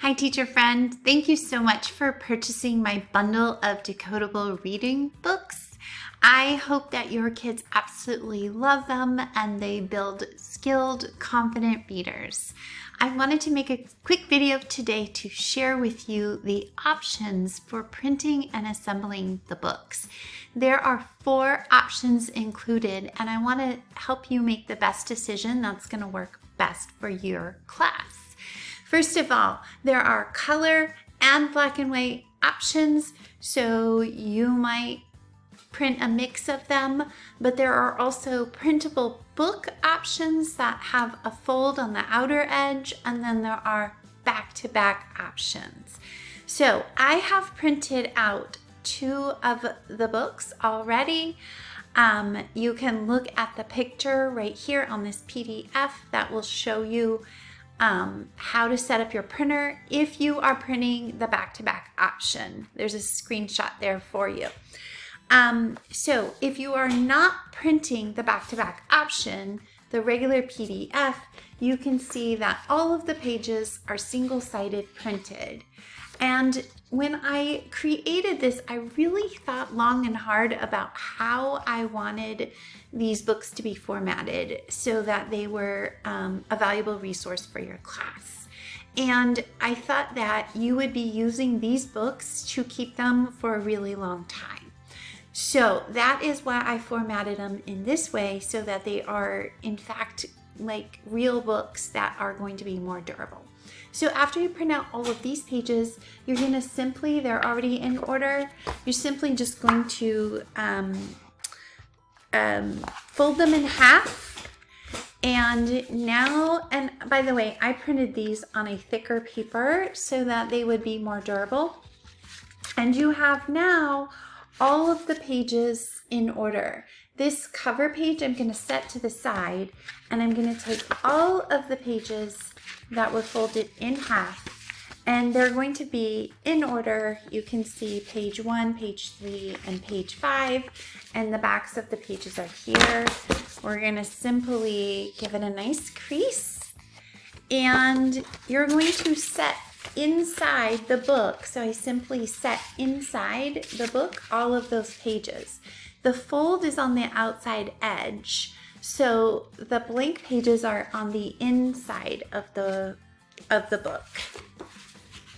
Hi, teacher friend. Thank you so much for purchasing my bundle of decodable reading books. I hope that your kids absolutely love them and they build skilled, confident readers. I wanted to make a quick video today to share with you the options for printing and assembling the books. There are 4 options included, and I want to help you make the best decision that's going to work best for your class. First of all, there are color and black and white options, so you might print a mix of them, but there are also printable book options that have a fold on the outer edge, and then there are back-to-back options. So I have printed out 2 of the books already. You can look at the picture right here on this PDF that will show you how to set up your printer if you are printing the back-to-back option. There's a screenshot there for you. So if you are not printing the back-to-back option, the regular PDF, you can see that all of the pages are single-sided printed. And when I created this, I really thought long and hard about how I wanted these books to be formatted so that they were a valuable resource for your class. And I thought that you would be using these books to keep them for a really long time. So that is why I formatted them in this way, so that they are in fact like real books that are going to be more durable. So after you print out all of these pages, you're going to simply, they're already in order, you're simply just going to fold them in half. And now, and by the way, I printed these on a thicker paper so that they would be more durable. And you have now all of the pages in order. This cover page I'm going to set to the side, and I'm going to take all of the pages that were folded in half, and they're going to be in order. You can see page 1, page 3, and page 5, and the backs of the pages are here. We're going to simply give it a nice crease, and you're going to set inside the book. So I simply set inside the book all of those pages. The fold is on the outside edge, so the blank pages are on the inside of the book.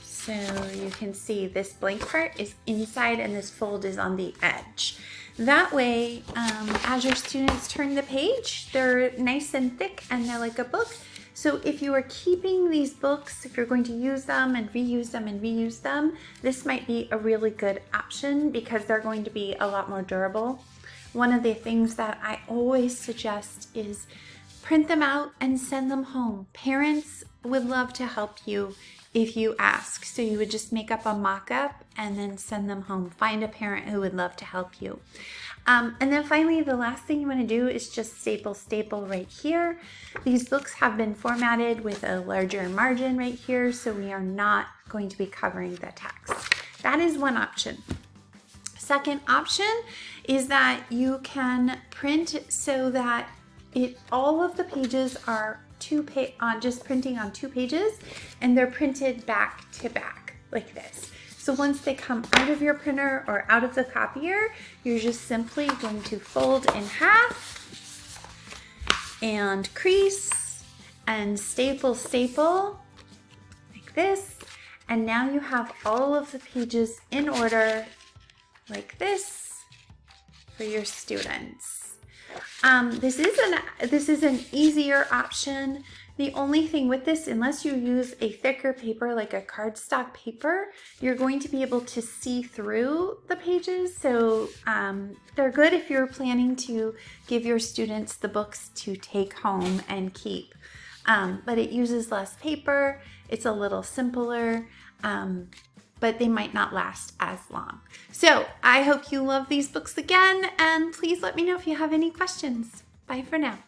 So you can see this blank part is inside and this fold is on the edge. That way, as your students turn the page, they're nice and thick and they're like a book. So if you are keeping these books, if you're going to use them and reuse them and reuse them, this might be a really good option because they're going to be a lot more durable. One of the things that I always suggest is print them out and send them home. Parents would love to help you if you ask. So you would just make up a mock-up and then send them home. Find a parent who would love to help you. And then finally, the last thing you want to do is just staple right here. These books have been formatted with a larger margin right here, so we are not going to be covering the text. That is one option. Second option is that you can print so that all of the pages are just printing on 2 pages, and they're printed back to back like this. So once they come out of your printer or out of the copier, you're just simply going to fold in half and crease and staple like this. And now you have all of the pages in order like this for your students. This is an easier option. The only thing with this, unless you use a thicker paper like a cardstock paper, you're going to be able to see through the pages. So they're good if you're planning to give your students the books to take home and keep. But it uses less paper. It's a little simpler. But they might not last as long. So I hope you love these books again, and please let me know if you have any questions. Bye for now.